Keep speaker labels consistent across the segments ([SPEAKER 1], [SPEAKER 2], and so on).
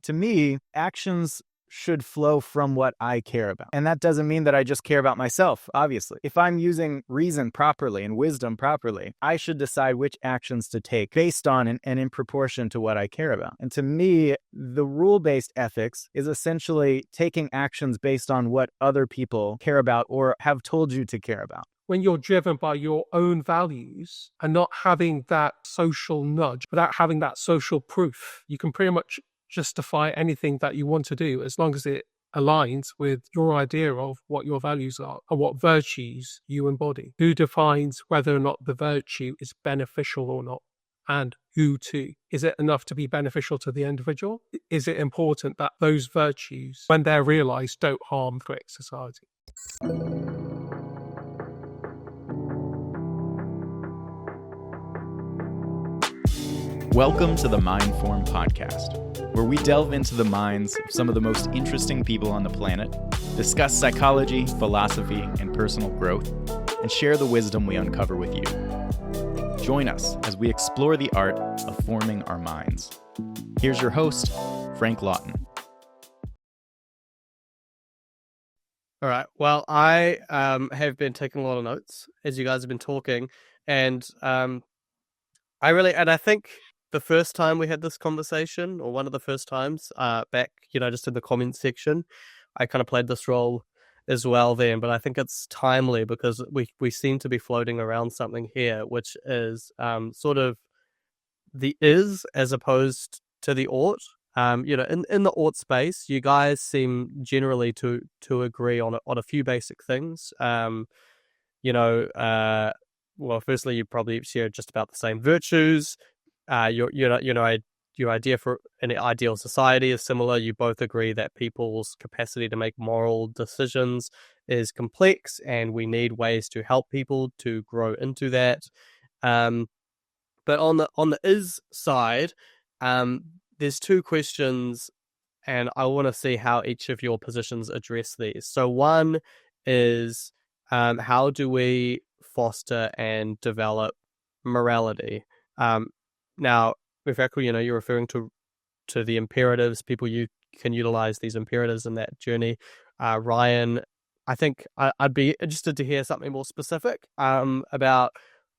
[SPEAKER 1] To me, actions should flow from what I care about. And that doesn't mean that I just care about myself, obviously. If I'm using reason properly and wisdom properly, I should decide which actions to take based on and in proportion to what I care about. And to me, the rule-based ethics is essentially taking actions based on what other people care about or have told you to care about.
[SPEAKER 2] When you're driven by your own values and not having that social nudge, without having that social proof, you can pretty much justify anything that you want to do as long as it aligns with your idea of what your values are and what virtues you embody. Who defines whether or not the virtue is beneficial or not? And who to? Is it enough to be beneficial to the individual? Is it important that those virtues, when they're realized, don't harm the society?
[SPEAKER 1] Welcome to the Mindform podcast, where we delve into the minds of some of the most interesting people on the planet, discuss psychology, philosophy, and personal growth, and share the wisdom we uncover with you. Join us as we explore the art of forming our minds. Here's your host, Frank Lawton.
[SPEAKER 3] All right. Well, I have been taking a lot of notes as you guys have been talking, and I think the first time we had this conversation, or one of the first times, back, just in the comments section, I kind of played this role as well then, but I think it's timely because we seem to be floating around something here, which is sort of the is as opposed to the ought. In the ought space, you guys seem generally to agree on a few basic things. Well, firstly, you probably share just about the same virtues. Your idea for an ideal society is similar. You both agree that people's capacity to make moral decisions is complex, and we need ways to help people to grow into that. But on the is side, there's two questions, and I want to see how each of your positions address these. So one is, how do we foster and develop morality? Now, Mufakhrul, you're referring to the imperatives. People you can utilize these imperatives in that journey. Ryan, I think I'd be interested to hear something more specific about,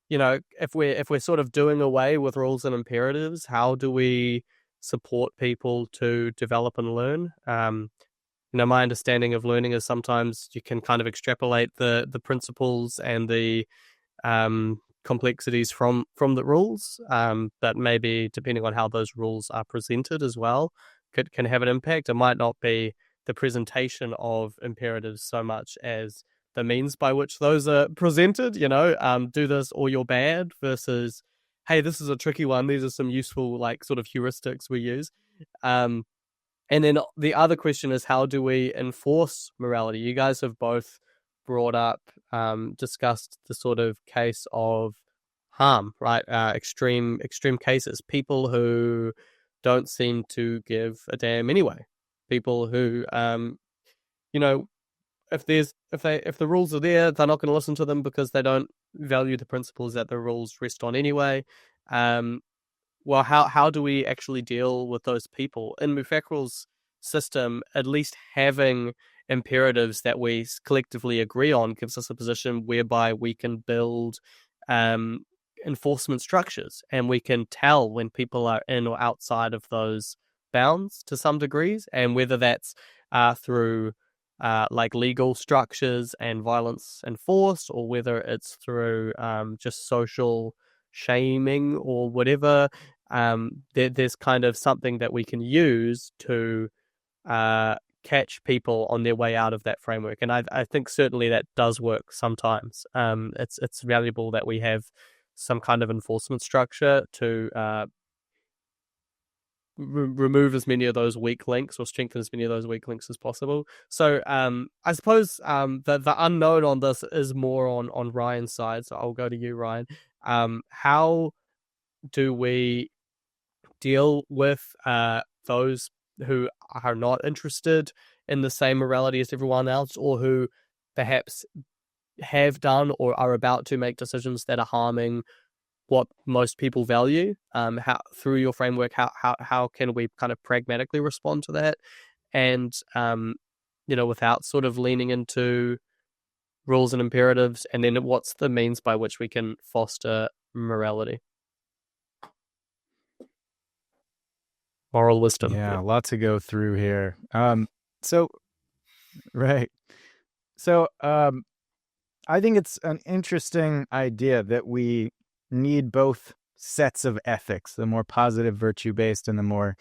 [SPEAKER 3] if we're sort of doing away with rules and imperatives, how do we support people to develop and learn? My understanding of learning is sometimes you can kind of extrapolate the principles and the complexities from the rules, but maybe depending on how those rules are presented as well, can have an impact. It might not be the presentation of imperatives so much as the means by which those are presented, do this or you're bad, versus, hey, this is a tricky one. These are some useful, sort of heuristics we use. And then the other question is, how do we enforce morality? You guys have both brought up, discussed the sort of case of harm, right? Extreme cases, people who don't seem to give a damn anyway. People who, if the rules are there, they're not going to listen to them because they don't value the principles that the rules rest on anyway. Well, how do we actually deal with those people? In Mufakhrul's system, at least having imperatives that we collectively agree on gives us a position whereby we can build enforcement structures, and we can tell when people are in or outside of those bounds to some degrees, and whether that's through legal structures and violence and force, or whether it's through just social shaming or whatever. There's kind of something that we can use to catch people on their way out of that framework, and I think certainly that does work sometimes. It's valuable that we have some kind of enforcement structure to remove as many of those weak links or strengthen as many of those weak links as possible. So I suppose the unknown on this is more on Ryan's side, so I'll go to you, Ryan. How do we deal with those who are not interested in the same morality as everyone else, or who perhaps have done or are about to make decisions that are harming what most people value. How through your framework, how can we kind of pragmatically respond to that, and without sort of leaning into rules and imperatives, and then what's the means by which we can foster morality, moral wisdom?
[SPEAKER 1] Yeah, a lot to go through here. So right. So I think it's an interesting idea that we need both sets of ethics, the more positive virtue based and the more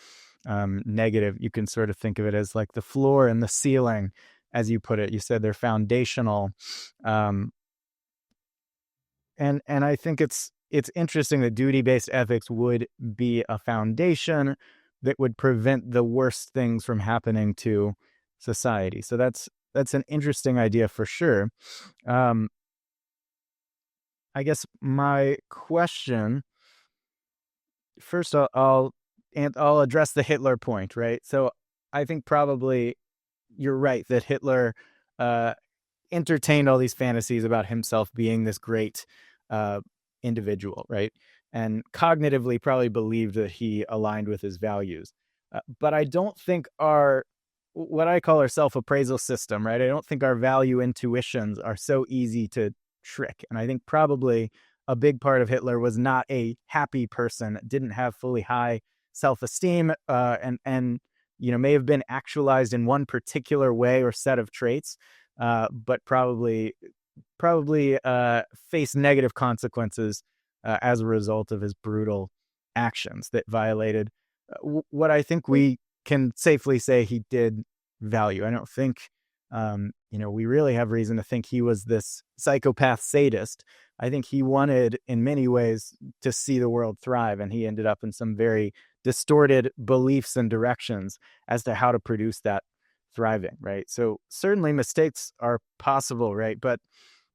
[SPEAKER 1] negative. You can sort of think of it as like the floor and the ceiling, as you put it. You said they're foundational. And I think it's interesting that duty-based ethics would be a foundation that would prevent the worst things from happening to society. So that's an interesting idea for sure. I guess my question first, I'll address the Hitler point, right? So I think probably you're right that Hitler entertained all these fantasies about himself being this great individual, right? And cognitively probably believed that he aligned with his values. But I don't think what I call our self-appraisal system, right? I don't think our value intuitions are so easy to trick. And I think probably a big part of Hitler was not a happy person, didn't have fully high self-esteem, and may have been actualized in one particular way or set of traits, but probably faced negative consequences as a result of his brutal actions that violated what I think we can safely say he did value. I don't think we really have reason to think he was this psychopath sadist. I think he wanted, in many ways, to see the world thrive, and he ended up in some very distorted beliefs and directions as to how to produce that thriving, right? So certainly mistakes are possible, right? But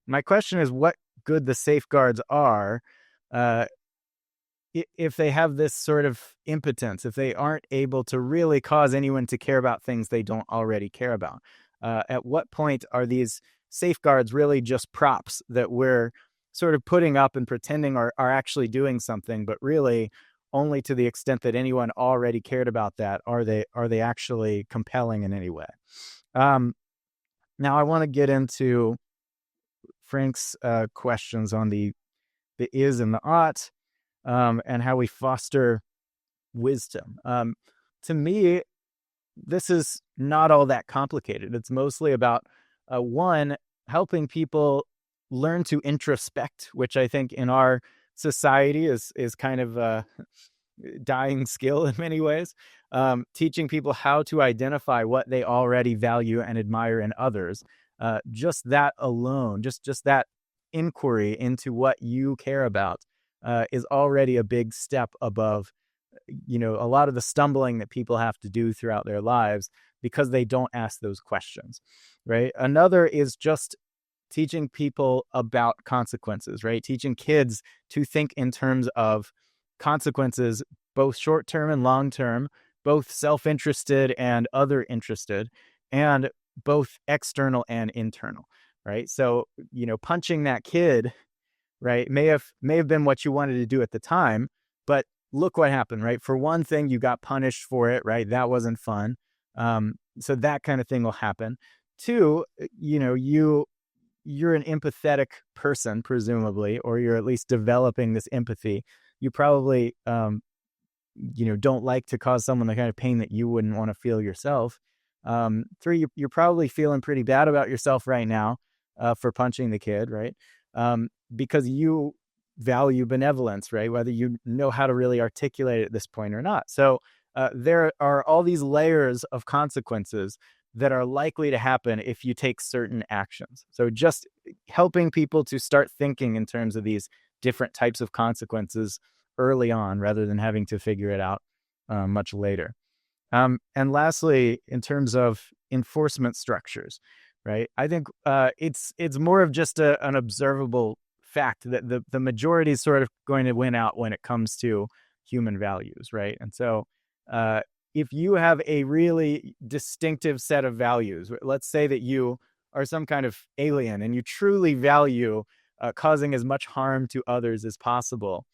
[SPEAKER 1] my question is what good the safeguards are if they have this sort of impotence, if they aren't able to really cause anyone to care about things they don't already care about. At what point are these safeguards really just props that we're sort of putting up and pretending are actually doing something, but really only to the extent that anyone already cared about that are they actually compelling in any way? Now I want to get into Frank's questions on the is and the ought, and how we foster wisdom. To me, this is not all that complicated. It's mostly about one, helping people learn to introspect, which I think in our society is kind of a dying skill in many ways. Teaching people how to identify what they already value and admire in others. Just that alone, just that inquiry into what you care about is already a big step above a lot of the stumbling that people have to do throughout their lives because they don't ask those questions, right? Another is just teaching people about consequences, right? Teaching kids to think in terms of consequences, both short-term and long-term, both self-interested and other-interested, and both external and internal, right? So, punching that kid, right, may have been what you wanted to do at the time, but look what happened, right? For one thing, you got punished for it, right? That wasn't fun. So that kind of thing will happen. Two, you're an empathetic person, presumably, or you're at least developing this empathy. You probably, don't like to cause someone the kind of pain that you wouldn't want to feel yourself. Three, you're probably feeling pretty bad about yourself right now for punching the kid, right? Because you value benevolence, right? Whether you know how to really articulate it at this point or not. So there are all these layers of consequences that are likely to happen if you take certain actions. So just helping people to start thinking in terms of these different types of consequences early on, rather than having to figure it out much later. And lastly, in terms of enforcement structures, right? I think it's more of just an observable fact that the majority is sort of going to win out when it comes to human values, right? And so if you have a really distinctive set of values, let's say that you are some kind of alien and you truly value causing as much harm to others as possible.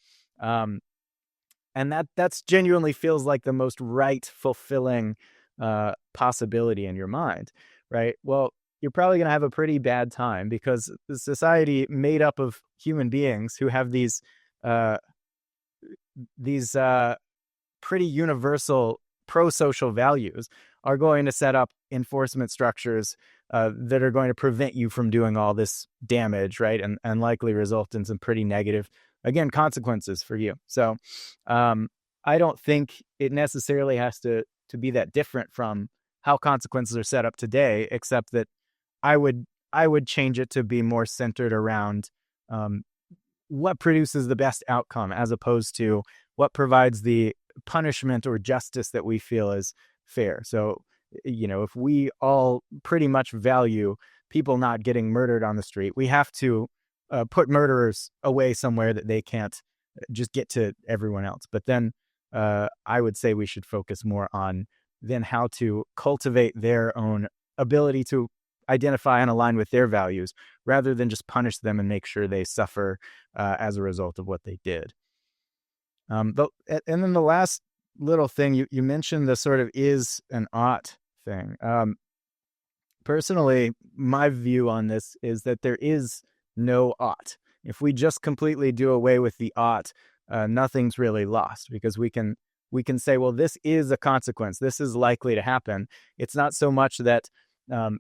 [SPEAKER 1] And that's genuinely feels like the most right, fulfilling possibility in your mind, right? Well, you're probably going to have a pretty bad time because the society made up of human beings who have these pretty universal pro-social values are going to set up enforcement structures that are going to prevent you from doing all this damage, right? And likely result in some pretty negative, again, consequences for you. So I don't think it necessarily has to be that different from how consequences are set up today, except that I would change it to be more centered around what produces the best outcome as opposed to what provides the punishment or justice that we feel is fair. So, if we all pretty much value people not getting murdered on the street, we have to put murderers away somewhere that they can't just get to everyone else. But then I would say we should focus more on then how to cultivate their own ability to identify and align with their values rather than just punish them and make sure they suffer as a result of what they did. And then the last little thing you mentioned, the sort of is and ought thing. Personally, my view on this is that there is no ought. If we just completely do away with the ought, nothing's really lost because we can say, well, this is a consequence. This is likely to happen. It's not so much that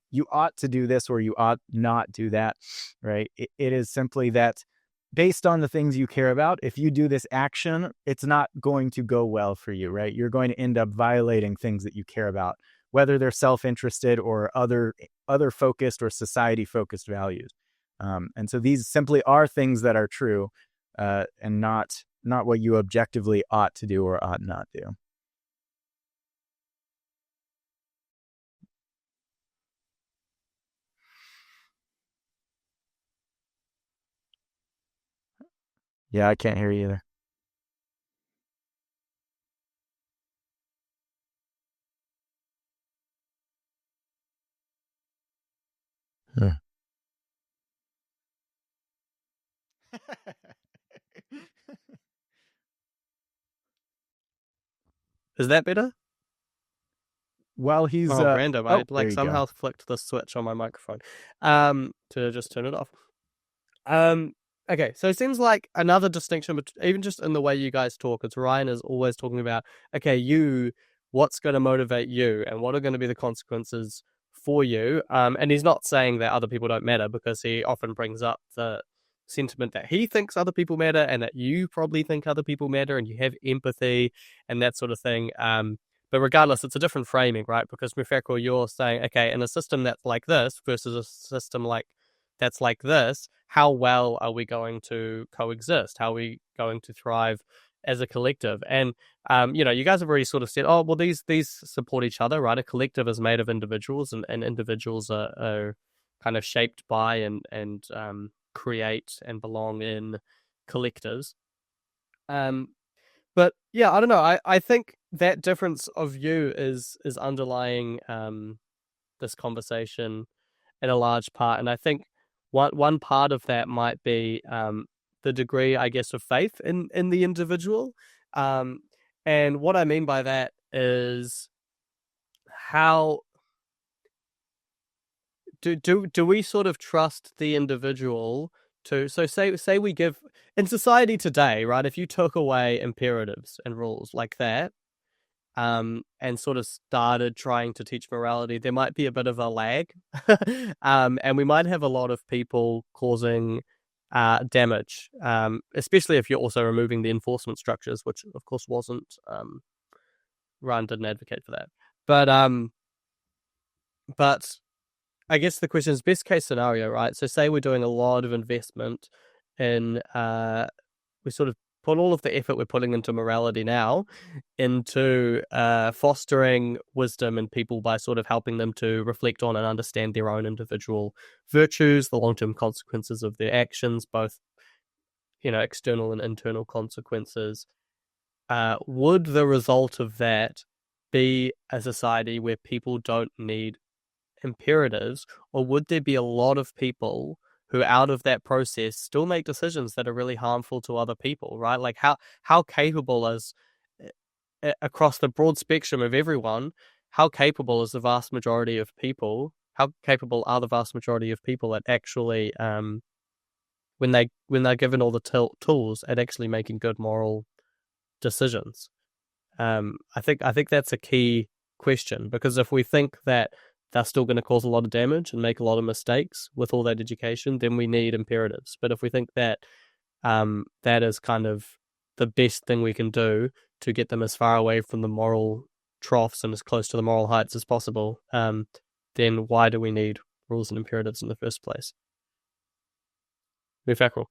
[SPEAKER 1] you ought to do this or you ought not do that, right? It is simply that based on the things you care about, if you do this action, it's not going to go well for you, right? You're going to end up violating things that you care about, whether they're self-interested or other focused or society-focused values. And so these simply are things that are true and not what you objectively ought to do or ought not do. Yeah, I can't hear you either. Huh.
[SPEAKER 3] Is that better?
[SPEAKER 1] While he's
[SPEAKER 3] Random. I
[SPEAKER 1] there you
[SPEAKER 3] somehow
[SPEAKER 1] go.
[SPEAKER 3] flicked the switch on my microphone to just turn it off. Okay, so it seems like another distinction, but even just in the way you guys talk, it's Ryan is always talking about, okay, what's going to motivate you and what are going to be the consequences for you. And he's not saying that other people don't matter because he often brings up the sentiment that he thinks other people matter and that you probably think other people matter and you have empathy and that sort of thing. But regardless, it's a different framing, right? Because Mufakhrul, you're saying, okay, in a system that's like this versus a system that's like this, how well are we going to coexist? How are we going to thrive as a collective? And you guys have already sort of said, oh, well, these support each other, right? A collective is made of individuals, and individuals are kind of shaped by and create and belong in collectives. But yeah, I don't know. I think that difference of view is underlying this conversation in a large part, and I think one part of that might be the degree, I guess, of faith in the individual. And what I mean by that is how do we sort of trust the individual to, so say we give in society today, right? If you took away imperatives and rules like that, and sort of started trying to teach morality, there might be a bit of a lag. And we might have a lot of people causing damage, especially if you're also removing the enforcement structures, which of course wasn't, Ryan didn't advocate for that. But I guess the question is best case scenario, right? So say we're doing a lot of investment in, we sort of put all of the effort we're putting into morality now into fostering wisdom in people by sort of helping them to reflect on and understand their own individual virtues, the long-term consequences of their actions, both external and internal consequences. Would the result of that be a society where people don't need imperatives, or would there be a lot of people who out of that process still make decisions that are really harmful to other people, right? Like how capable is across the broad spectrum of everyone, how capable is the vast majority of people? How capable are the vast majority of people at actually when they're given all the tools at actually making good moral decisions? I think that's a key question, because if we think that they're still going to cause a lot of damage and make a lot of mistakes with all that education, then we need imperatives. But if we think that that is kind of the best thing we can do to get them as far away from the moral troughs and as close to the moral heights as possible, then why do we need rules and imperatives in the first place? Mufakhrul.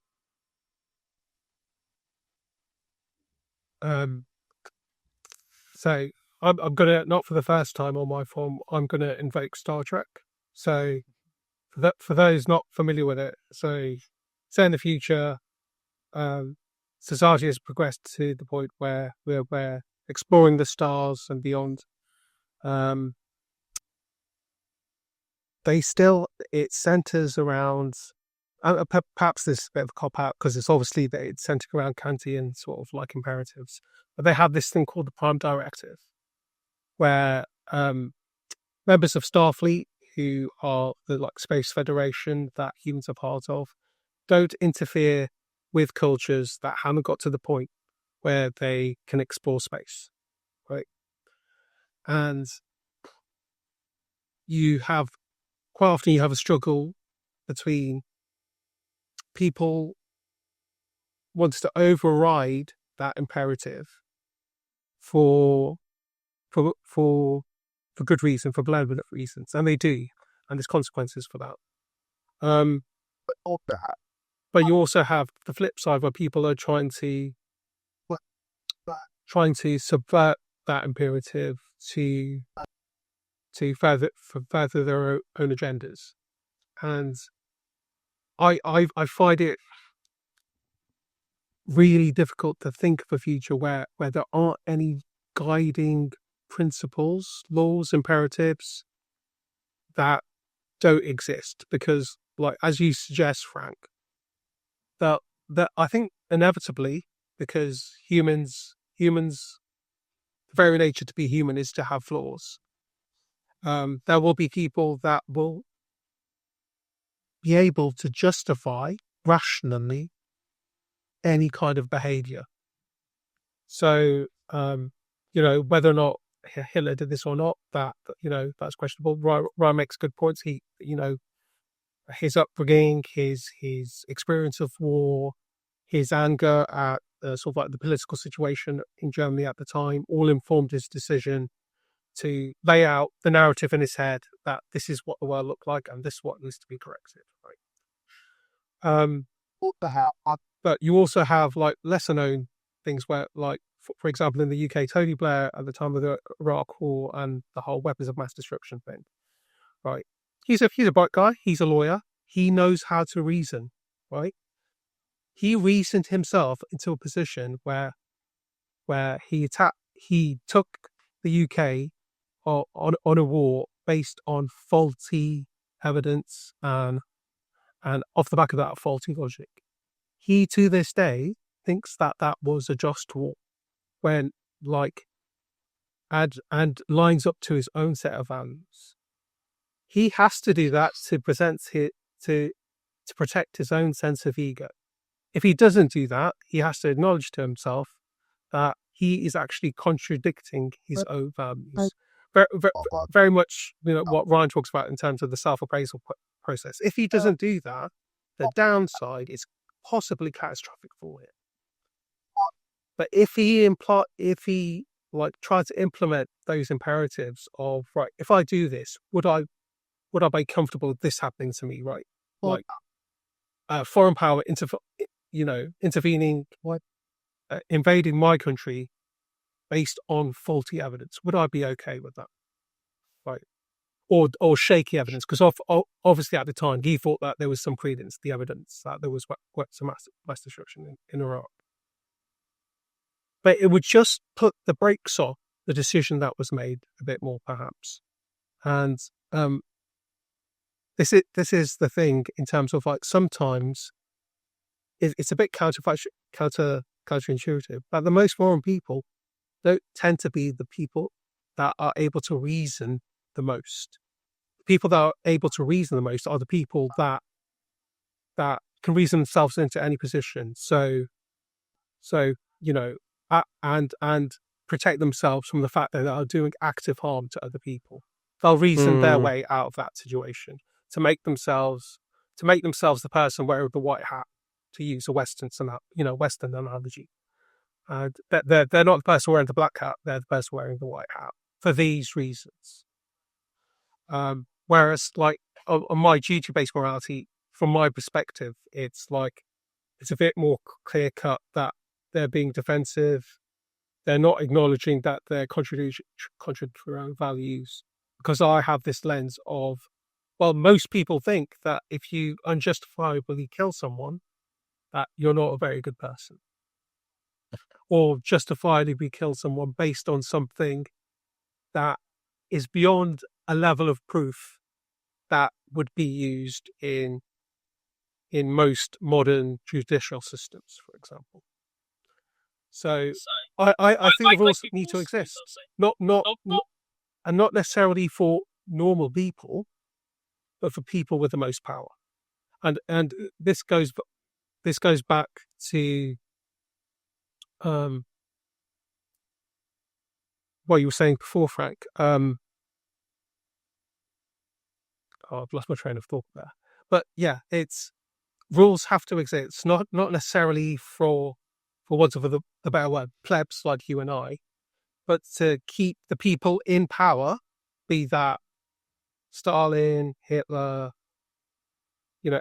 [SPEAKER 2] So I'm gonna, not for the first time on my form, I'm gonna invoke Star Trek. So for those not familiar with it, so in the future, society has progressed to the point where we're exploring the stars and beyond. It centers around, perhaps this is a bit of a cop out because it's obviously that it's centered around Kantian sort of like imperatives, but they have this thing called the Prime Directive, where members of Starfleet, who are the like Space Federation that humans are part of, don't interfere with cultures that haven't got to the point where they can explore space, right? And quite often you have a struggle between people wants to override that imperative for good reason, for benevolent reasons, and they do, and there's consequences for that. But you also have the flip side where people are trying to subvert that imperative to further their own agendas, and I find it really difficult to think of a future where there aren't any guiding principles, laws, imperatives that don't exist, because, like as you suggest, Frank, that I think inevitably, because humans, the very nature to be human is to have flaws. There will be people that will be able to justify rationally any kind of behavior. So, whether or not Hitler did this or not, that's questionable. Ryan makes good points. His upbringing, his experience of war, his anger at sort of like the political situation in Germany at the time, all informed his decision to lay out the narrative in his head that this is what the world looked like and this is what needs to be corrected. Right. But you also have like lesser known things where, like, for example, in the UK, Tony Blair at the time of the Iraq War and the whole weapons of mass destruction thing. Right. He's a bright guy. He's a lawyer. He knows how to reason. Right. He reasoned himself into a position where he took the UK on a war based on faulty evidence and off the back of that faulty logic. He to this day thinks that was a just war, when and lines up to his own set of values. He has to do that to protect his own sense of ego. If he doesn't do that, he has to acknowledge to himself that he is actually contradicting his own values. Very much, what Ryan talks about in terms of the self-appraisal process. If he doesn't do that, the downside is possibly catastrophic for him. But if he tried to implement those imperatives of, right, if I do this, would I be comfortable with this happening to me, right? Like foreign power intervening, invading my country based on faulty evidence. Would I be okay with that? Right. Or shaky evidence, because obviously at the time he thought that there was some credence to the evidence that there was some mass destruction in Iraq. But it would just put the brakes off the decision that was made a bit more, perhaps. And this is the thing in terms of like sometimes it's a bit counterintuitive, but the most moral people don't tend to be the people that are able to reason the most. People that are able to reason the most are the people that can reason themselves into any position. So you know, and protect themselves from the fact that they are doing active harm to other people. They'll reason their way out of that situation to make themselves the person wearing the white hat, to use a Western analogy. And they're not the person wearing the black hat; they're the person wearing the white hat for these reasons. Whereas, like on my duty-based morality, from my perspective, it's a bit more clear cut that they're being defensive. They're not acknowledging that they're contradicting their own values, because I have this lens of, well, most people think that if you unjustifiably kill someone, that you're not a very good person, or justifiably kill someone based on something that is beyond a level of proof that would be used in most modern judicial systems, for example. So I think the rules need to exist, not necessarily for normal people, but for people with the most power. And this goes back to what you were saying before, Frank. I've lost my train of thought there. But yeah, rules have to exist, not necessarily for want of a better word, plebs like you and I, but to keep the people in power, be that Stalin, Hitler,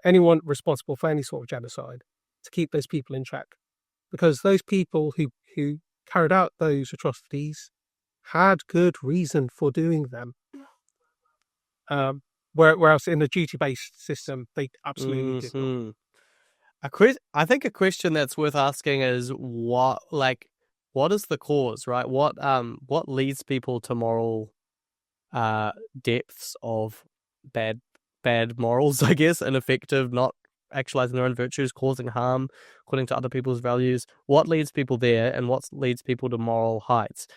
[SPEAKER 2] anyone responsible for any sort of genocide, to keep those people in check. Because those people who carried out those atrocities had good reason for doing them. Whereas in the duty-based system, they absolutely did not.
[SPEAKER 3] I think a question that's worth asking is what is the cause, right? What leads people to moral depths of bad morals, I guess, ineffective, not actualizing their own virtues, causing harm according to other people's values? What leads people there, and what leads people to moral heights?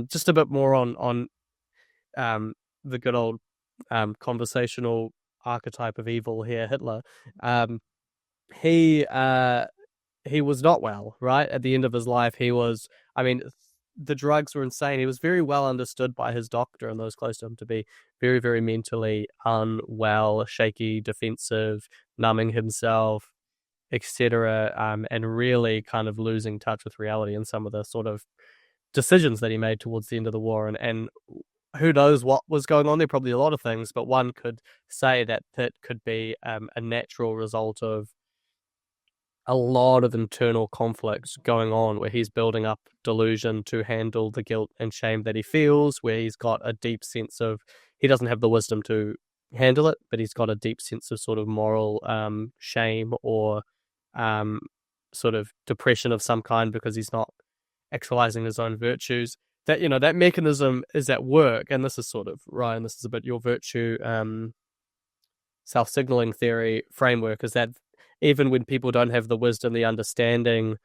[SPEAKER 3] Just a bit more on the good old conversational archetype of evil here, Hitler. He was not well, right? At the end of his life, the drugs were insane. He was very well understood by his doctor and those close to him to be very, very mentally unwell, shaky, defensive, numbing himself, etc., and really kind of losing touch with reality in some of the sort of decisions that he made towards the end of the war. And who knows what was going on there? Probably a lot of things, but one could say that could be a natural result of a lot of internal conflicts going on, where he's building up delusion to handle the guilt and shame that he feels, where he's got a deep sense of, he doesn't have the wisdom to handle it, but he's got a deep sense of sort of moral shame or sort of depression of some kind because he's not actualizing his own virtues. That, that mechanism is at work, and this is sort of, Ryan, this is a bit your virtue self-signaling theory framework, is that even when people don't have the wisdom, the understanding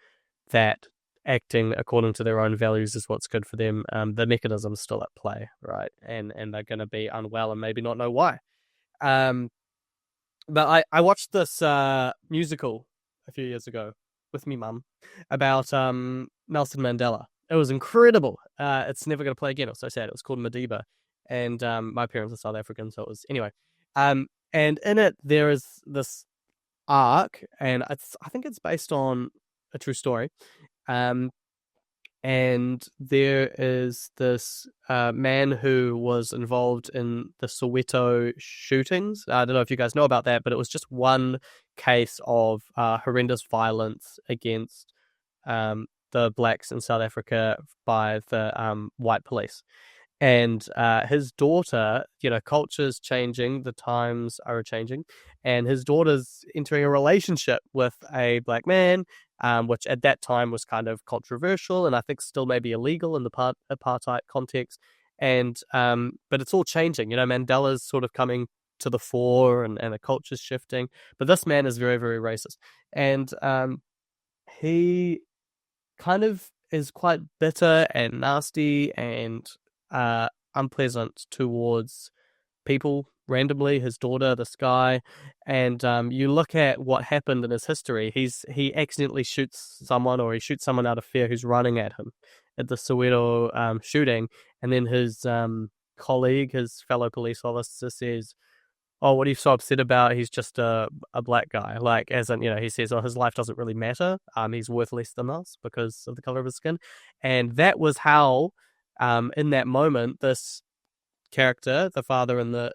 [SPEAKER 3] that acting according to their own values is what's good for them, the mechanism's still at play, right? And they're going to be unwell and maybe not know why. But I watched this musical a few years ago with me mum about Nelson Mandela. It was incredible. It's never going to play again. It was so sad. It was called Madiba. And my parents are South African, so it was... Anyway. And in it, there is this arc, and I think it's based on a true story. And there is this man who was involved in the Soweto shootings. I don't know if you guys know about that, but it was just one case of horrendous violence against the blacks in South Africa by the white police. And his daughter, culture's changing, the times are changing, and his daughter's entering a relationship with a black man, which at that time was kind of controversial and I think still maybe illegal in the apartheid context. And but it's all changing. Mandela's sort of coming to the fore, and the culture's shifting. But this man is very, very racist. And he kind of is quite bitter and nasty and unpleasant towards people randomly, his daughter, this guy. And you look at what happened in his history. He accidentally shoots someone, or he shoots someone out of fear who's running at him at the Soweto shooting. And then his colleague, his fellow police officer, says, "Oh, what are you so upset about? He's just a black guy." Like, as in, he says, "Oh, his life doesn't really matter. He's worth less than us because of the color of his skin." And that was how, in that moment, this character, the father in the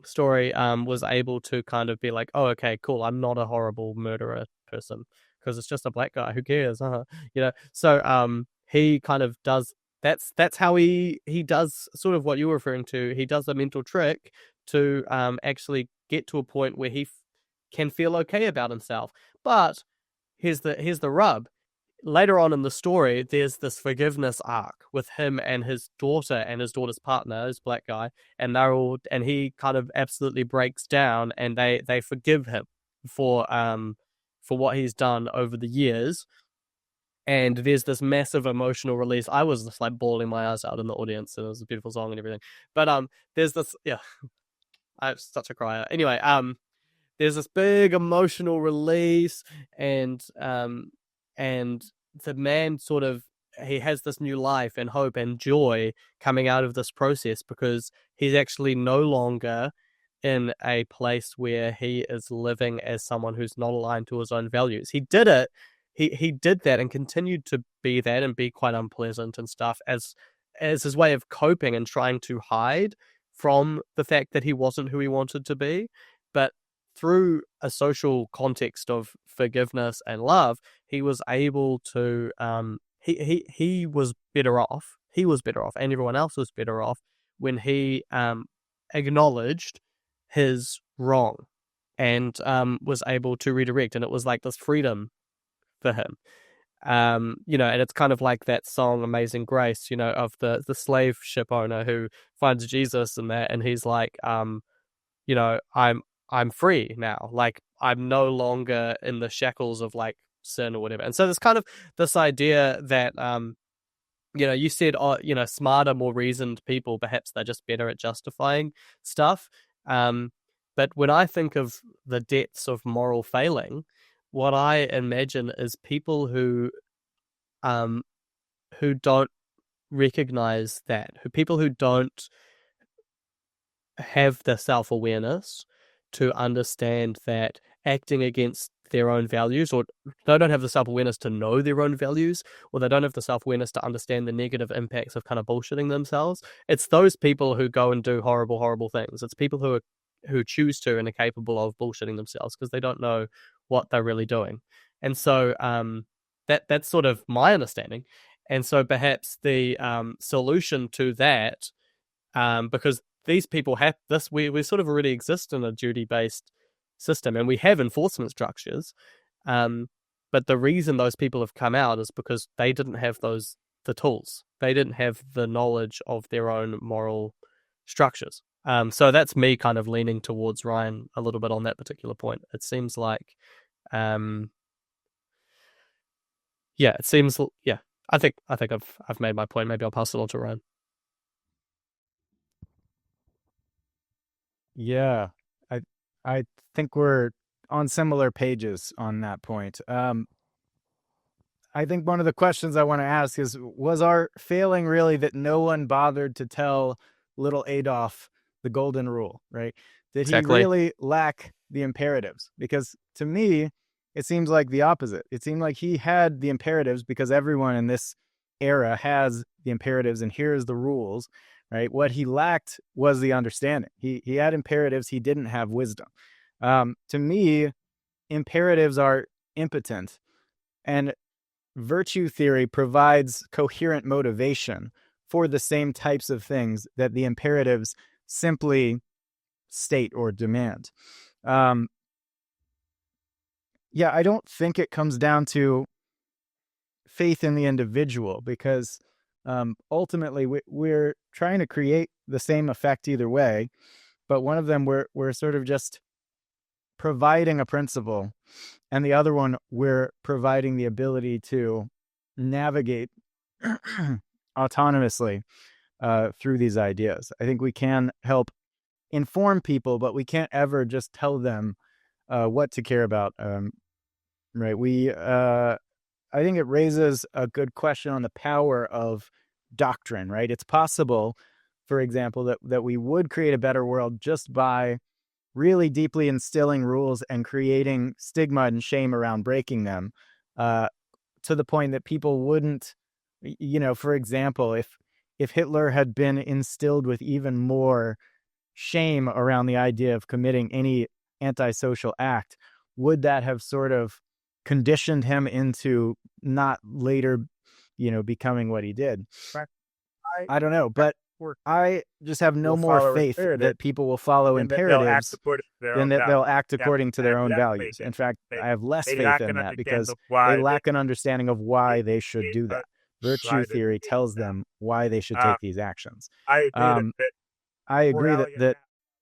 [SPEAKER 3] story, was able to kind of be like, "Oh, okay, cool. I'm not a horrible murderer person because it's just a black guy. Who cares?" So he kind of does. That's how he does sort of what you were referring to. He does a mental trick to actually get to a point where he can feel okay about himself. But here's the rub. Later on in the story, there's this forgiveness arc with him and his daughter and his daughter's partner, his black guy, and he kind of absolutely breaks down, and they forgive him for what he's done over the years. And there's this massive emotional release. I was just like bawling my eyes out in the audience, and it was a beautiful song and everything. But there's this, yeah, I'm such a crier. Anyway, there's this big emotional release, and the man sort of, he has this new life and hope and joy coming out of this process, because he's actually no longer in a place where he is living as someone who's not aligned to his own values. He did it. He did that and continued to be that and be quite unpleasant and stuff as his way of coping and trying to hide from the fact that he wasn't who he wanted to be. But through a social context of forgiveness and love, he was able to he was better off. He was better off, and everyone else was better off when he acknowledged his wrong and was able to redirect. And it was like this freedom for him. And it's kind of like that song Amazing Grace, of the slave ship owner who finds Jesus and that, and he's like, I'm free now. Like, I'm no longer in the shackles of like sin or whatever. And so there's kind of this idea that, you said, smarter, more reasoned people, perhaps they're just better at justifying stuff. But when I think of the depths of moral failing, what I imagine is people who don't recognize that, people who don't have the self-awareness to understand that acting against their own values, or they don't have the self-awareness to know their own values, or they don't have the self-awareness to understand the negative impacts of kind of bullshitting themselves. It's those people who go and do horrible, horrible things. It's people who choose to and are capable of bullshitting themselves because they don't know what they're really doing. And so that's sort of my understanding. And so perhaps the solution to that, because these people have this, we sort of already exist in a duty-based system, and we have enforcement structures. But the reason those people have come out is because they didn't have the tools. They didn't have the knowledge of their own moral structures. So that's me kind of leaning towards Ryan a little bit on that particular point. It seems like, I think I've made my point. Maybe I'll pass it on to Ryan.
[SPEAKER 1] Yeah, I think we're on similar pages on that point. I think one of the questions I want to ask is, was our failing really that no one bothered to tell little Adolf the golden rule, right? Did
[SPEAKER 3] Exactly.
[SPEAKER 1] he really lack the imperatives? Because to me, it seems like the opposite. It seemed like he had the imperatives because everyone in this era has the imperatives, and here's the rules, right? What he lacked was the understanding. He had imperatives. He didn't have wisdom. To me, imperatives are impotent, and virtue theory provides coherent motivation for the same types of things that the imperatives simply state or demand. I don't think it comes down to faith in the individual, because ultimately we're trying to create the same effect either way. but one of them we're sort of just providing a principle, and the other one we're providing the ability to navigate autonomously through these ideas. I think we can help inform people, but we can't ever just tell them what to care about. Right? I think it raises a good question on the power of doctrine. Right? It's possible, for example, that we would create a better world just by really deeply instilling rules and creating stigma and shame around breaking them, to the point that people wouldn't, for example, if Hitler had been instilled with even more shame around the idea of committing any antisocial act, would that have sort of conditioned him into not later, becoming what he did? I don't know, but I just have no more faith that people will follow imperatives than that they'll act according to their own values. In fact, I have less faith in that because they lack an understanding of why they should do that. Virtue theory tells them why they should take these actions. I agree that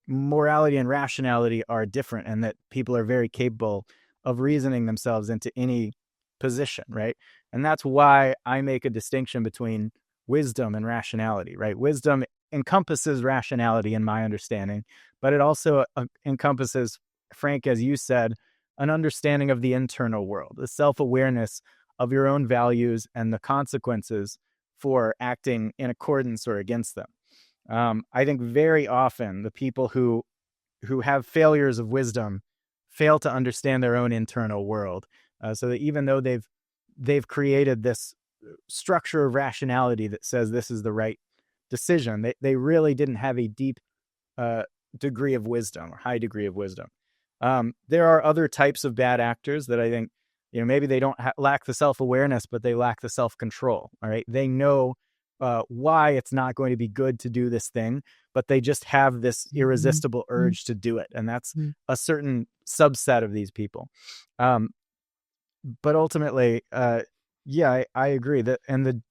[SPEAKER 1] morality and rationality are different, and that people are very capable of reasoning themselves into any position, right? And that's why I make a distinction between wisdom and rationality, right? Wisdom encompasses rationality in my understanding, but it also encompasses, Frank, as you said, an understanding of the internal world, the self-awareness of your own values and the consequences for acting in accordance or against them. I think very often the people who have failures of wisdom fail to understand their own internal world, so that even though they've created this structure of rationality that says this is the right decision, they really didn't have a deep degree of wisdom or high degree of wisdom. There are other types of bad actors that I think, maybe they don't lack the self-awareness, but they lack the self-control. All right. They know why it's not going to be good to do this thing, but they just have this irresistible urge to do it. And that's a certain subset of these people. But ultimately, yeah, I agree that, and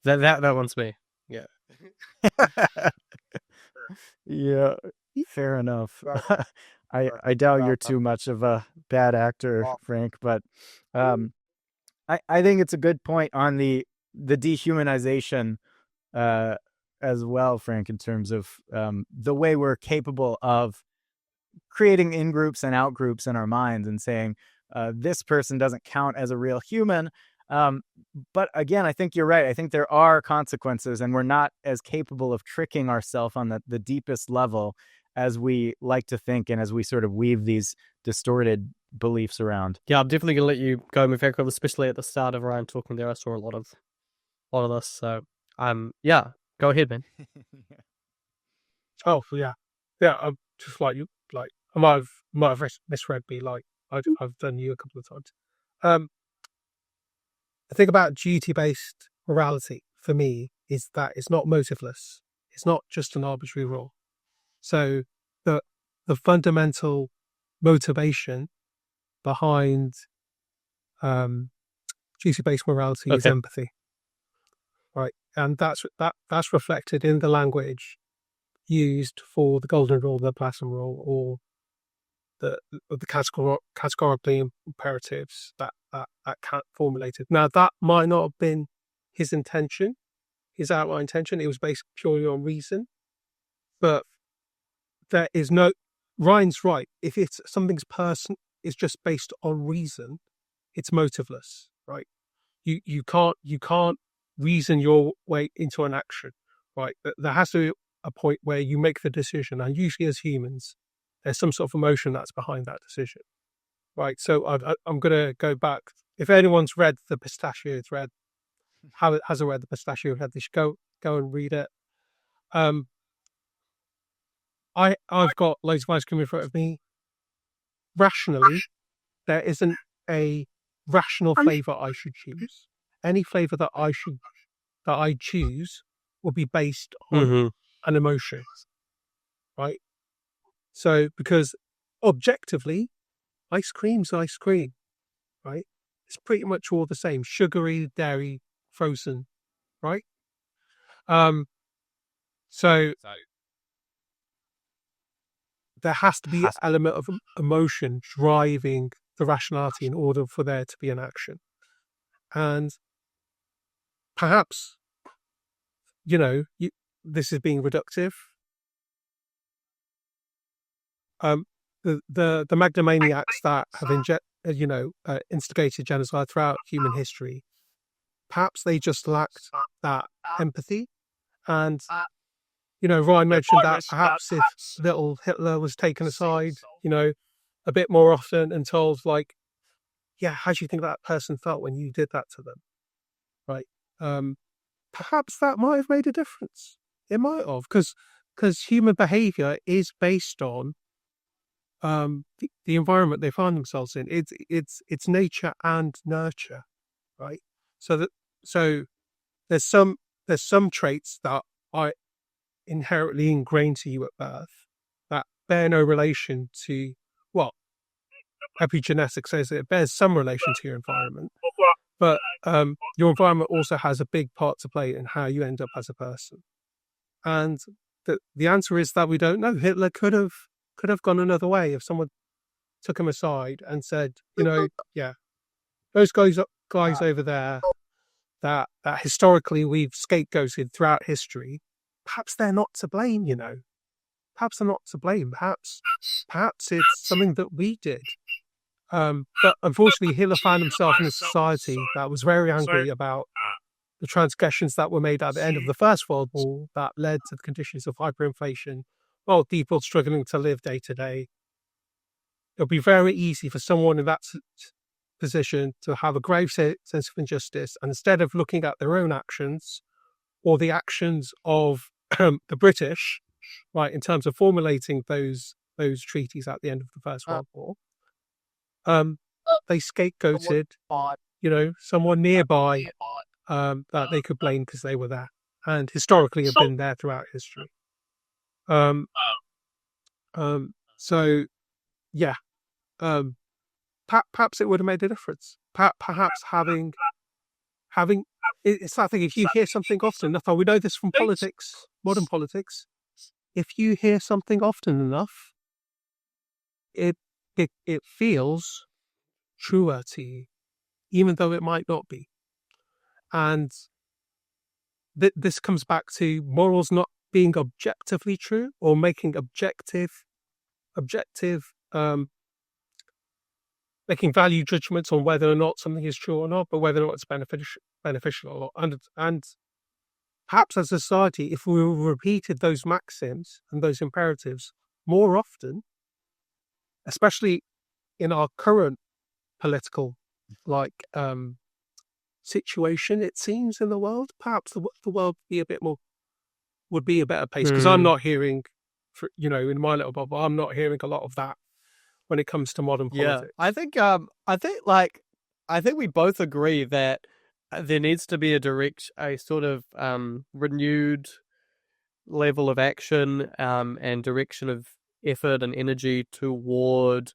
[SPEAKER 3] that one's me. Yeah.
[SPEAKER 1] yeah, fair enough. I doubt you're too much of a bad actor, Frank, but I think it's a good point on the dehumanization as well, Frank, in terms of the way we're capable of creating in-groups and out-groups in our minds and saying, this person doesn't count as a real human. But again, I think you're right. I think there are consequences, and we're not as capable of tricking ourselves on the deepest level as we like to think, and as we sort of weave these distorted beliefs around.
[SPEAKER 3] Yeah, I'm definitely gonna let you go, Mufakhrul, especially at the start of Ryan talking there. I saw a lot of this. So yeah, go ahead, man.
[SPEAKER 2] Oh yeah. I'm just like you. Like I might have misread me. Like I've done you a couple of times. The thing about duty-based morality for me is that it's not motiveless. It's not just an arbitrary rule. So the fundamental motivation behind duty-based morality is empathy, right? And that's reflected in the language used for the golden rule, the platinum rule, or the categorically imperatives that Kant formulated. Now, that might not have been his intention, his outline intention. It was based purely on reason. But there is no... Ryan's right. If it's something's person is just based on reason, it's motiveless, right? You can't reason your way into an action, right? There has to be a point where you make the decision, and usually as humans, there's some sort of emotion that's behind that decision, right? So I'm going to go back. If anyone's read the Pistachio Thread, hasn't read the Pistachio Thread, they should go and read it. I've got loads of ice cream in front of me. Rationally, there isn't a rational flavor I should choose. Any flavor that I choose will be based on an emotion, right? So, because objectively, ice cream's ice cream, right? It's pretty much all the same: sugary, dairy, frozen, right? So there has to be an element of emotion driving the rationality in order for there to be an action. And perhaps, this is being reductive. The megalomaniacs that have instigated genocide throughout human history, perhaps they just lacked that empathy. And Ryan mentioned that perhaps if little Hitler was taken aside, a bit more often and told, like, yeah, how do you think that person felt when you did that to them? Right. Perhaps that might have made a difference. It might have, because human behavior is based on the environment they find themselves in. It's nature and nurture, right? So there's some traits that are inherently ingrained to you at birth that bear no relation to what epigenetics says. It bears some relation to your environment, but your environment also has a big part to play in how you end up as a person. And the answer is that we don't know. Hitler could have gone another way if someone took him aside and said, yeah, those guys over there that historically we've scapegoated throughout history, perhaps they're not to blame, Perhaps they're not to blame. Perhaps it's something that we did. But unfortunately, Hitler found himself in a society that was very angry about the transgressions that were made at the end of the First World War that led to the conditions of hyperinflation, while people struggling to live day to day. It'll be very easy for someone in that position to have a grave sense of injustice, and instead of looking at their own actions or the actions of the British, right, in terms of formulating those treaties at the end of the First World War, they scapegoated, someone nearby that they could blame because they were there and historically have been there throughout history. So yeah, perhaps it would have made a difference. Perhaps having it's that thing. If you hear something often enough, and we know this from politics, modern politics, if you hear something often enough, it feels truer to you, even though it might not be. And this comes back to morals not being objectively true or making making value judgments on whether or not something is true or not, but whether or not it's beneficial or not. And perhaps as a society, if we repeated those maxims and those imperatives more often, especially in our current political situation, it seems, in the world, perhaps the world would be a better pace. Because I'm not hearing, in my little bubble, I'm not hearing a lot of that when it comes to modern politics.
[SPEAKER 3] Yeah, I think we both agree that there needs to be a sort of renewed level of action and direction of effort and energy toward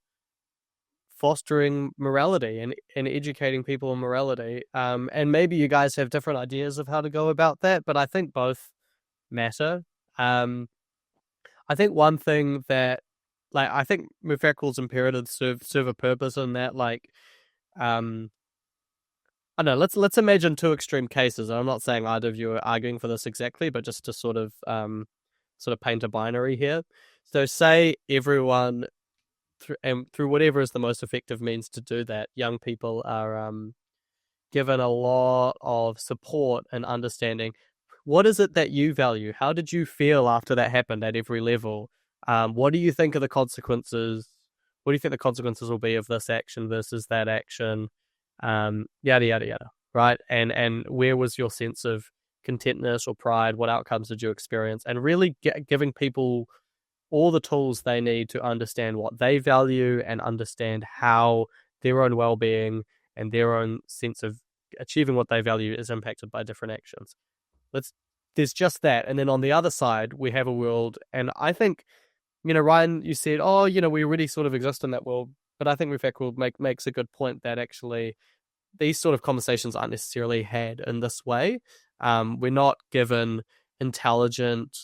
[SPEAKER 3] fostering morality and educating people on morality. And maybe you guys have different ideas of how to go about that, but I think both matter. I think one thing that, I think Mufakhrul's imperatives serve a purpose in that, I don't know, let's imagine two extreme cases. I'm not saying either of you are arguing for this exactly, but just to sort of paint a binary here. So say everyone, through whatever is the most effective means to do that, young people are given a lot of support and understanding. What is it that you value? How did you feel after that happened at every level? What do you think are the consequences? What do you think the consequences will be of this action versus that action? Yada, yada, yada, right? And where was your sense of contentness or pride? What outcomes did you experience? And really giving people all the tools they need to understand what they value and understand how their own well-being and their own sense of achieving what they value is impacted by different actions. There's just that. And then on the other side, we have a world, and I think, Ryan, you said, we already sort of exist in that world, but I think Mufakhrul makes a good point that actually these sort of conversations aren't necessarily had in this way. We're not given intelligent,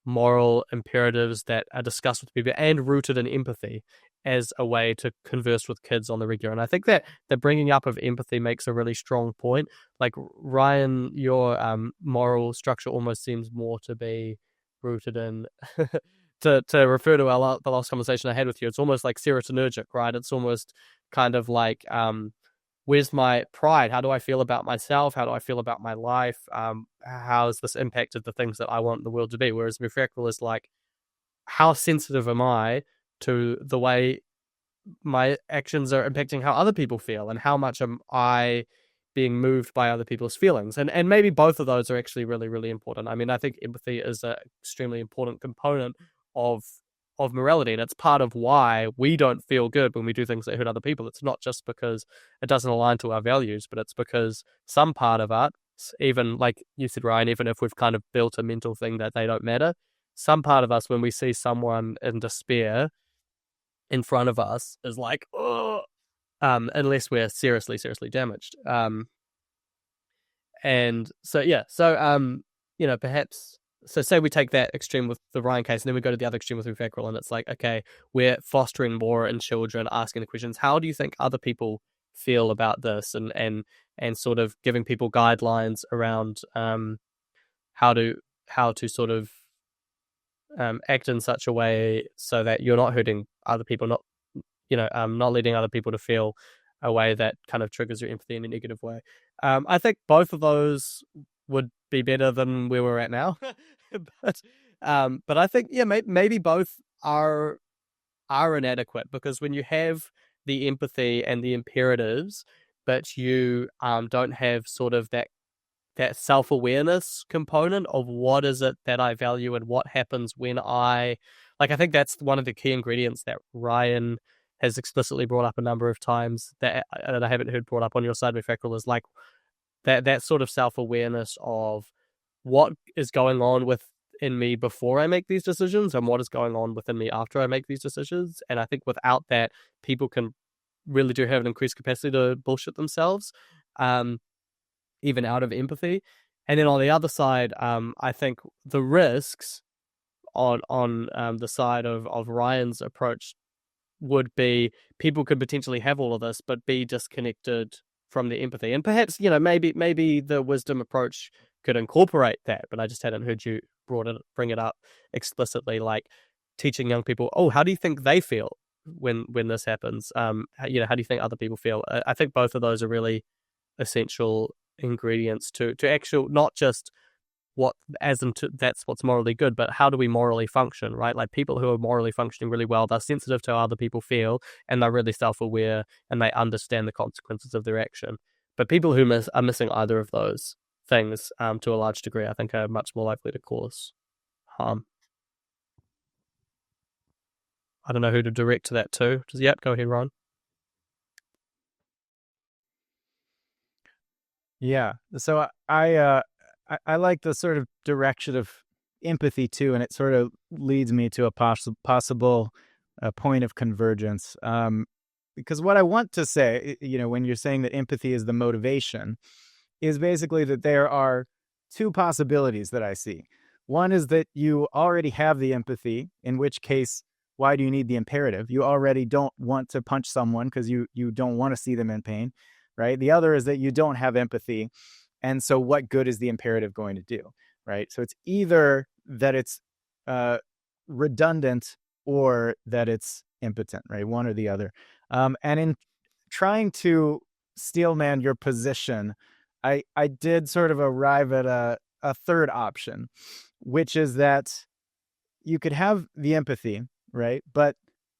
[SPEAKER 3] moral imperatives that are discussed with people and rooted in empathy as a way to converse with kids on the regular. And I think that the bringing up of empathy makes a really strong point. Like, Ryan, your moral structure almost seems more to be rooted in to refer to the last conversation I had with you. It's almost like serotonergic, right? It's almost kind of like where's my pride? How do I feel about myself? How do I feel about my life? How has this impacted the things that I want the world to be? Whereas Mufakhrul is like, how sensitive am I to the way my actions are impacting how other people feel, and how much am I being moved by other people's feelings? And maybe both of those are actually really, really important. I mean, I think empathy is an extremely important component of morality, and it's part of why we don't feel good when we do things that hurt other people. It's not just because it doesn't align to our values, but it's because some part of us, even like you said, Ryan, even if we've kind of built a mental thing that they don't matter, some part of us, when we see someone in despair in front of us, is like, oh, unless we're seriously damaged. And so, yeah, so, perhaps, so say we take that extreme with the Ryan case, and then we go to the other extreme with Mufakhrul, and it's like, okay, we're fostering more in children, asking the questions, how do you think other people feel about this? And sort of giving people guidelines around how to sort of act in such a way so that you're not hurting other people, not not leading other people to feel a way that kind of triggers your empathy in a negative way. I think both of those would be better than where we're at now, but I think maybe both are inadequate, because when you have the empathy and the imperatives, but you don't have sort of that self-awareness component of what is it that I value and what happens when I think that's one of the key ingredients that Ryan has explicitly brought up a number of times that I haven't heard brought up on your side, Mufakhrul, is like that sort of self-awareness of what is going on within me before I make these decisions and what is going on within me after I make these decisions. And I think without that, people can really do have an increased capacity to bullshit themselves. Even out of empathy. And then on the other side, I think the risks on the side of Ryan's approach would be people could potentially have all of this, but be disconnected from the empathy. And perhaps, maybe the wisdom approach could incorporate that, but I just hadn't heard you bring it up explicitly, like teaching young people, oh, how do you think they feel when this happens? How do you think other people feel? I think both of those are really essential ingredients to actual, not just that's what's morally good, but how do we morally function, right? Like, people who are morally functioning really well, they're sensitive to how other people feel, and they're really self-aware, and they understand the consequences of their action. But people who are missing either of those things to a large degree, I think, are much more likely to cause harm. I don't know who to direct that to. Go ahead, Ron.
[SPEAKER 1] Yeah. So I like the sort of direction of empathy too, and it sort of leads me to a possible point of convergence. Because what I want to say, when you're saying that empathy is the motivation, is basically that there are two possibilities that I see. One is that you already have the empathy, in which case, why do you need the imperative? You already don't want to punch someone because you don't want to see them in pain, right? The other is that you don't have empathy. And so what good is the imperative going to do, right? So it's either that it's redundant or that it's impotent, right? One or the other. And in trying to steelman your position, I did sort of arrive at a third option, which is that you could have the empathy, right? But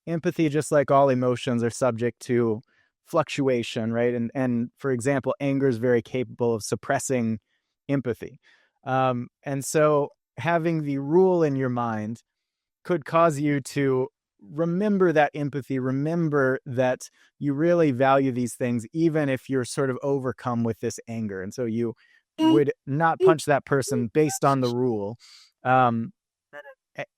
[SPEAKER 1] empathy, just like all emotions, are subject to fluctuation, right? And for example, anger is very capable of suppressing empathy. And so having the rule in your mind could cause you to remember that empathy, remember that you really value these things, even if you're sort of overcome with this anger. And so you would not punch that person based on the rule. And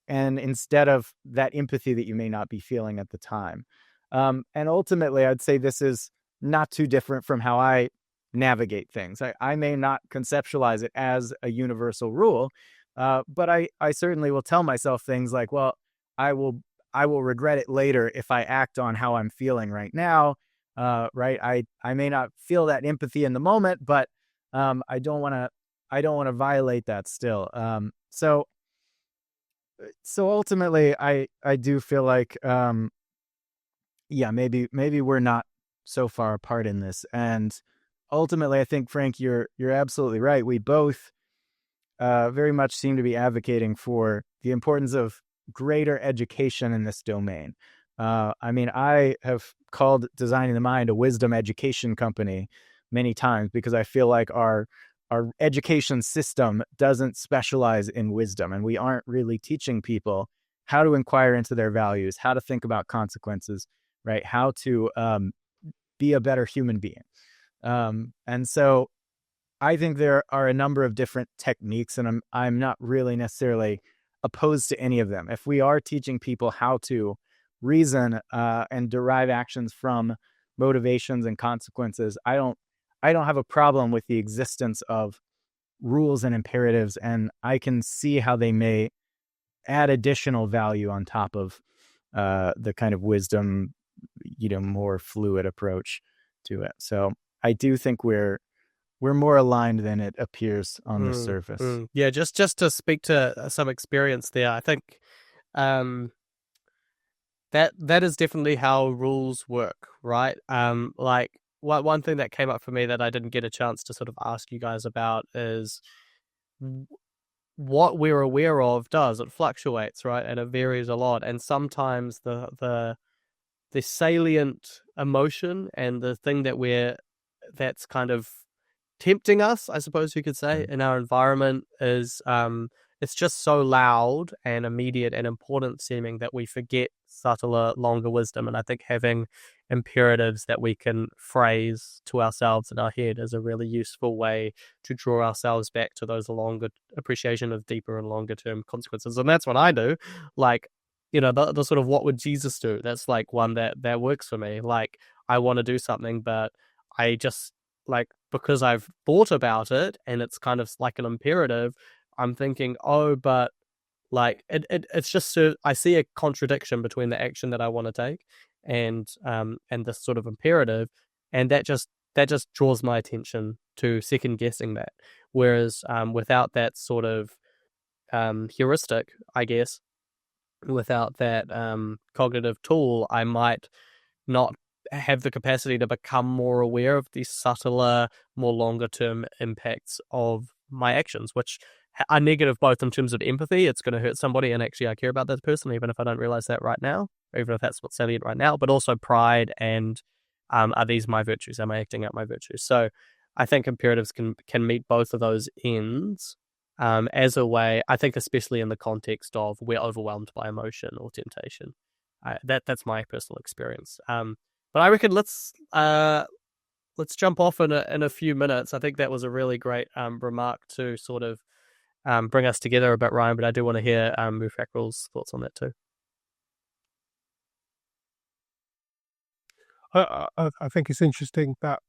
[SPEAKER 1] instead of that empathy that you may not be feeling at the time. And ultimately, I'd say this is not too different from how I navigate things. I may not conceptualize it as a universal rule, But I certainly will tell myself things like, well, I will I will regret it later if I act on how I'm feeling right now. Right. I may not feel that empathy in the moment, but I don't want to violate that still. So ultimately, I do feel like yeah, maybe we're not so far apart in this. And ultimately, I think, Frank, you're absolutely right. We both very much seem to be advocating for the importance of greater education in this domain. I mean, I have called Designing the Mind a wisdom education company many times because I feel like our education system doesn't specialize in wisdom, and we aren't really teaching people how to inquire into their values, how to think about consequences, right? How to be a better human being. And so I think there are a number of different techniques, and I'm not really necessarily opposed to any of them. If we are teaching people how to reason and derive actions from motivations and consequences, I don't have a problem with the existence of rules and imperatives, and I can see how they may add additional value on top of the kind of wisdom, more fluid approach to it. So I do think we're more aligned than it appears on the surface.
[SPEAKER 3] Yeah, just to speak to some experience there, I think that is definitely how rules work, right? Like one thing that came up for me that I didn't get a chance to sort of ask you guys about is what we're aware of it fluctuates, right? And it varies a lot. And sometimes the salient emotion and the thing that's kind of tempting us, I suppose you could say, in our environment is it's just so loud and immediate and important seeming that we forget subtler, longer wisdom. And I think having imperatives that we can phrase to ourselves in our head is a really useful way to draw ourselves back to those longer appreciation of deeper and longer term consequences. And that's what I do. Like, the sort of what would Jesus do? That's like one that works for me. Like, I want to do something, but I just like, because I've thought about it and it's kind of like an imperative, I'm thinking, oh, but like it's just so I see a contradiction between the action that I want to take and this sort of imperative, and that just draws my attention to second guessing that. Whereas without that sort of heuristic, I guess, without that cognitive tool, I might not have the capacity to become more aware of these subtler, more longer term impacts of my actions, which are negative both in terms of empathy. It's going to hurt somebody, and actually I care about that person, even if I don't realize that right now, or even if that's what's salient right now, but also pride and are these my virtues? Am I acting out my virtues? So I think imperatives can meet both of those ends as a way, I think, especially in the context of we're overwhelmed by emotion or temptation. That's my personal experience. But I reckon let's jump off in a few minutes. I think that was a really great remark to sort of bring us together a bit, Ryan. But I do want to hear Mufakhrul's thoughts on that too.
[SPEAKER 2] I think it's interesting that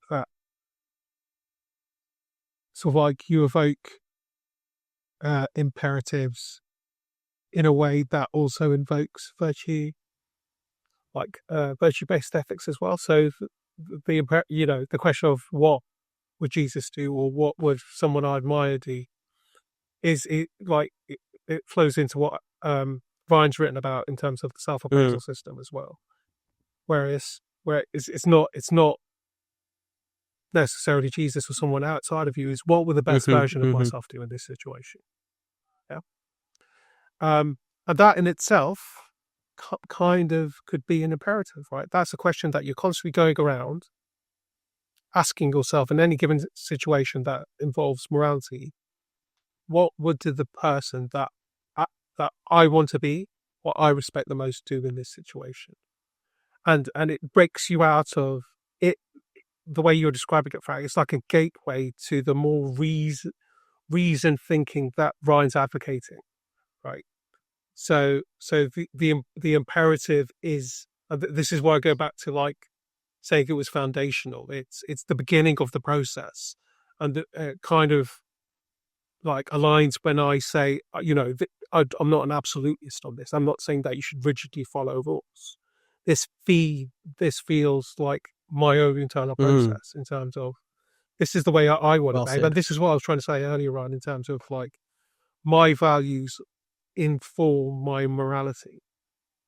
[SPEAKER 2] sort of like you evoke imperatives in a way that also invokes virtue, like virtue-based ethics as well. So the question of what would Jesus do, or what would someone I admire do, it flows into what Ryan's written about in terms of the self-appraisal system as well. Where it's not necessarily Jesus or someone outside of you, is what would the best version of myself do in this situation? Yeah. And that in itself kind of could be an imperative, right? That's a question that you're constantly going around asking yourself in any given situation that involves morality. What would the person that I want to be, what I respect the most, do in this situation? And it breaks you out of it. The way you're describing it, Frank, it's like a gateway to the more reason thinking that Ryan's advocating, right? So the imperative is, this is why I go back to like saying it was foundational. It's the beginning of the process, and kind of like aligns when I say, I'm not an absolutist on this. I'm not saying that you should rigidly follow rules. This feels like my own internal process in terms of this is the way I want
[SPEAKER 3] Well
[SPEAKER 2] to behave. And
[SPEAKER 3] said.
[SPEAKER 2] this is what I was trying to say earlier, Ryan, in terms of like my values inform my morality.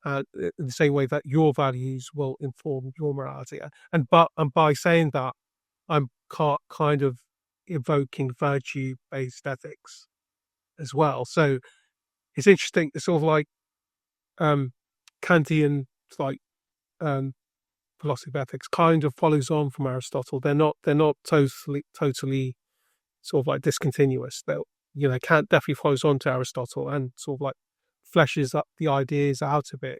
[SPEAKER 2] In the same way that your values will inform your morality. And by saying that, I'm kind of evoking virtue-based ethics as well. So it's interesting. It's sort of like Kantian, like philosophy of ethics, kind of follows on from Aristotle. They're not totally sort of like discontinuous. Kant definitely follows on to Aristotle and sort of like fleshes up the ideas out of it.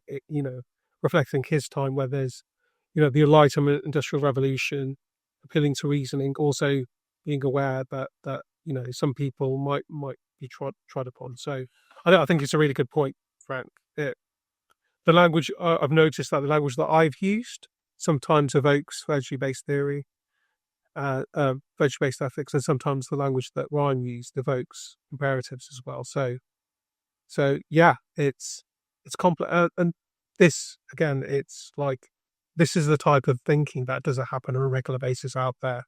[SPEAKER 2] Reflecting his time where there's the Enlightenment, Industrial Revolution, appealing to reasoning, also being aware that some people might be trod upon. So I think it's a really good point, Frank. The language I've noticed that the language that I've used sometimes evokes virtue-based theory, virtue-based ethics, and sometimes the language that Ryan used evokes imperatives as well. So yeah, it's complex, and this again, it's like this is the type of thinking that doesn't happen on a regular basis out there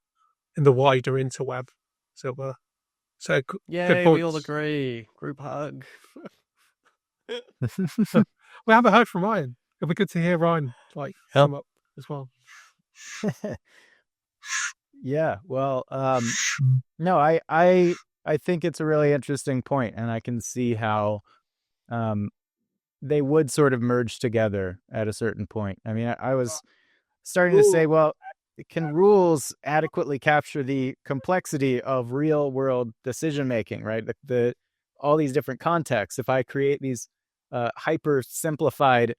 [SPEAKER 2] in the wider interweb. So good
[SPEAKER 3] Yay, we all
[SPEAKER 2] points.
[SPEAKER 3] agree. Group hug.
[SPEAKER 2] We haven't heard from Ryan. It'll be good to hear Ryan sum up as well.
[SPEAKER 1] Yeah, well, no, I think it's a really interesting point, and I can see how they would sort of merge together at a certain point. I mean, I was starting to say, well, can rules adequately capture the complexity of real world decision making, right? All these different contexts. If I create these hyper simplified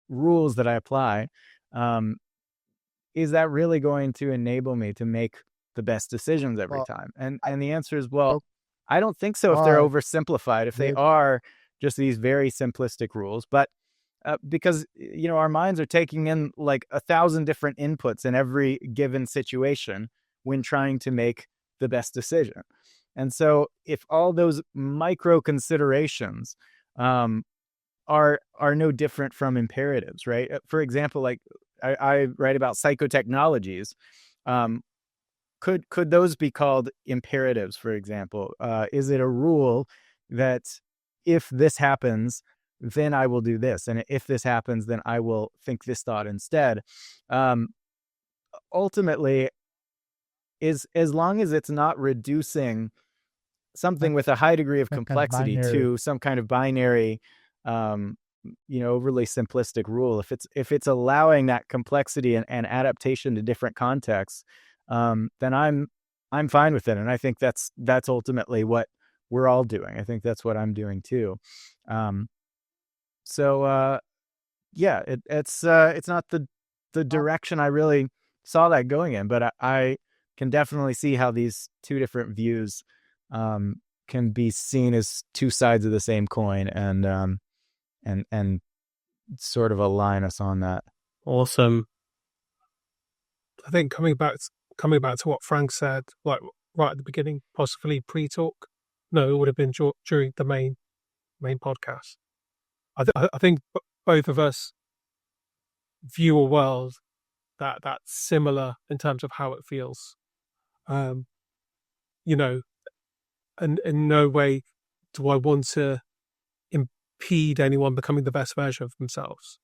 [SPEAKER 1] rules that I apply, is that really going to enable me to make the best decisions every time? And the answer is, well, I don't think so if they're oversimplified, if they are just these very simplistic rules. But because, our minds are taking in like 1,000 different inputs in every given situation when trying to make the best decision. And so if all those micro considerations are no different from imperatives, right? For example, like I write about psychotechnologies. Could those be called imperatives, for example? Is it a rule that if this happens, then I will do this, and if this happens, then I will think this thought instead? Ultimately, is as long as it's not reducing something with a high degree of complexity to some kind of binary, overly simplistic rule. If it's allowing that complexity and adaptation to different contexts, then I'm fine with it, and I think that's ultimately what we're all doing. I think that's what I'm doing too. Yeah, it's not the direction I really saw that going in, but I can definitely see how these two different views can be seen as two sides of the same coin, and sort of align us on that.
[SPEAKER 3] Awesome.
[SPEAKER 2] I think coming back to what Frank said, like right at the beginning, possibly pre-talk. No, it would have been during the main podcast. I think both of us view a world that's similar in terms of how it feels. And in no way do I want to impede anyone becoming the best version of themselves.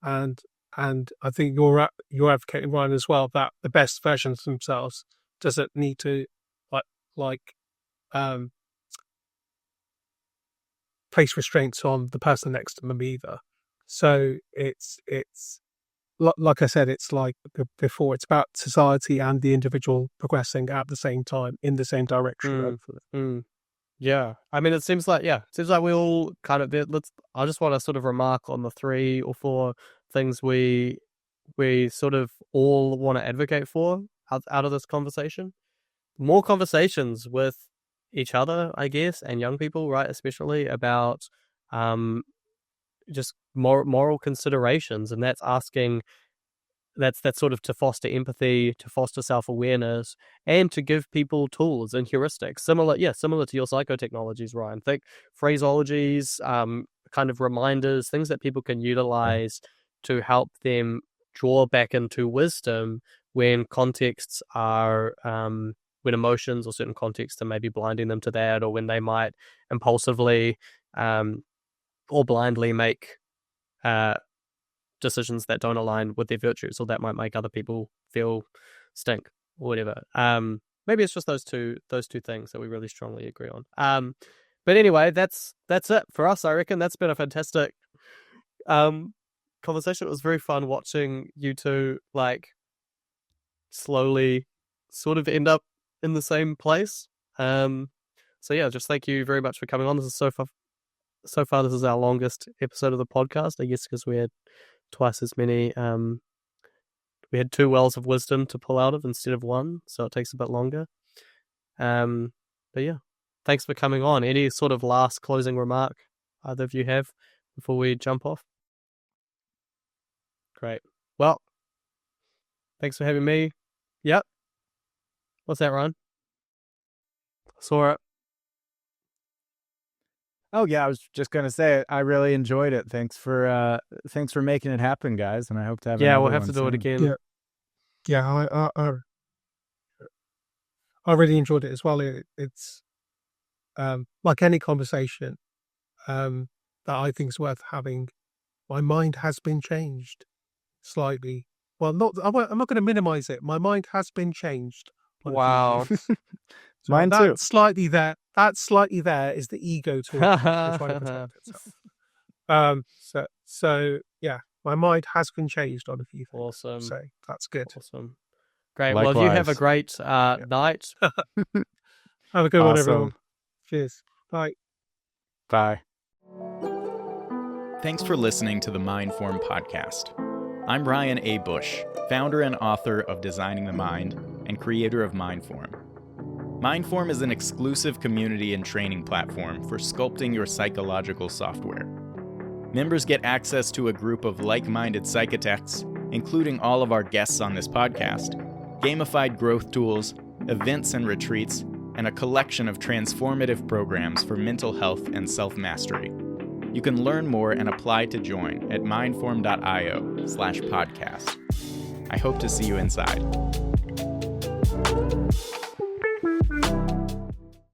[SPEAKER 2] And I think you're advocating, Ryan, as well, that the best versions of themselves doesn't need to place restraints on the person next to them either. So it's like I said, it's like before, it's about society and the individual progressing at the same time in the same direction. Hopefully.
[SPEAKER 3] Yeah, I mean, it seems like we all kind of. I just want to sort of remark on the 3 or 4 things we sort of all want to advocate for out of this conversation. More conversations with each other, I guess, and young people, right, especially about just moral considerations, and that's asking, that's sort of to foster empathy, to foster self-awareness, and to give people tools and heuristics. Similar to your psychotechnologies, Ryan. Think phraseologies, kind of reminders, things that people can utilize to help them draw back into wisdom when contexts are, when emotions or certain contexts are maybe blinding them to that, or when they might impulsively or blindly make decisions that don't align with their virtues, or that might make other people feel stink or whatever. Maybe it's just those two things that we really strongly agree on. But anyway, that's it for us. I reckon that's been a fantastic conversation. It was very fun watching you two like slowly sort of end up in the same place. So yeah, just thank you very much for coming on. This is so far this is our longest episode of the podcast, I guess, because we had twice as many. We had 2 wells of wisdom to pull out of instead of 1, so it takes a bit longer. But yeah, thanks for coming on. Any sort of last closing remark either of you have before we jump off? Great. Well, thanks for having me. Yep. What's that, Ron? Saw it.
[SPEAKER 1] Oh yeah, I was just gonna say I really enjoyed it. Thanks for making it happen, guys, and I hope to have
[SPEAKER 3] Yeah,
[SPEAKER 1] another
[SPEAKER 3] we'll have
[SPEAKER 1] one
[SPEAKER 3] to do it
[SPEAKER 1] soon.
[SPEAKER 3] again.
[SPEAKER 2] Yeah, I really enjoyed it as well. It's like any conversation that I think is worth having. My mind has been changed slightly. Well, I'm not going to minimize it. My mind has been changed. on a few
[SPEAKER 3] Wow.
[SPEAKER 2] things. So
[SPEAKER 1] Mine too.
[SPEAKER 2] That slightly there is the ego talking, trying to protect itself. So yeah, my mind has been changed on a few things.
[SPEAKER 3] Awesome.
[SPEAKER 2] So that's good.
[SPEAKER 3] Awesome. Great. Well, if you have a
[SPEAKER 1] Likewise.
[SPEAKER 3] great night.
[SPEAKER 2] Have a good one,
[SPEAKER 1] Awesome.
[SPEAKER 2] everyone. Cheers. Bye.
[SPEAKER 1] Bye.
[SPEAKER 4] Thanks for listening to the Mindform podcast. I'm Ryan A. Bush, founder and author of Designing the Mind and creator of Mindform. Mindform is an exclusive community and training platform for sculpting your psychological software. Members get access to a group of like-minded psychotechs, including all of our guests on this podcast, gamified growth tools, events and retreats, and a collection of transformative programs for mental health and self-mastery. You can learn more and apply to join at mindform.io/podcast. I hope to see you inside.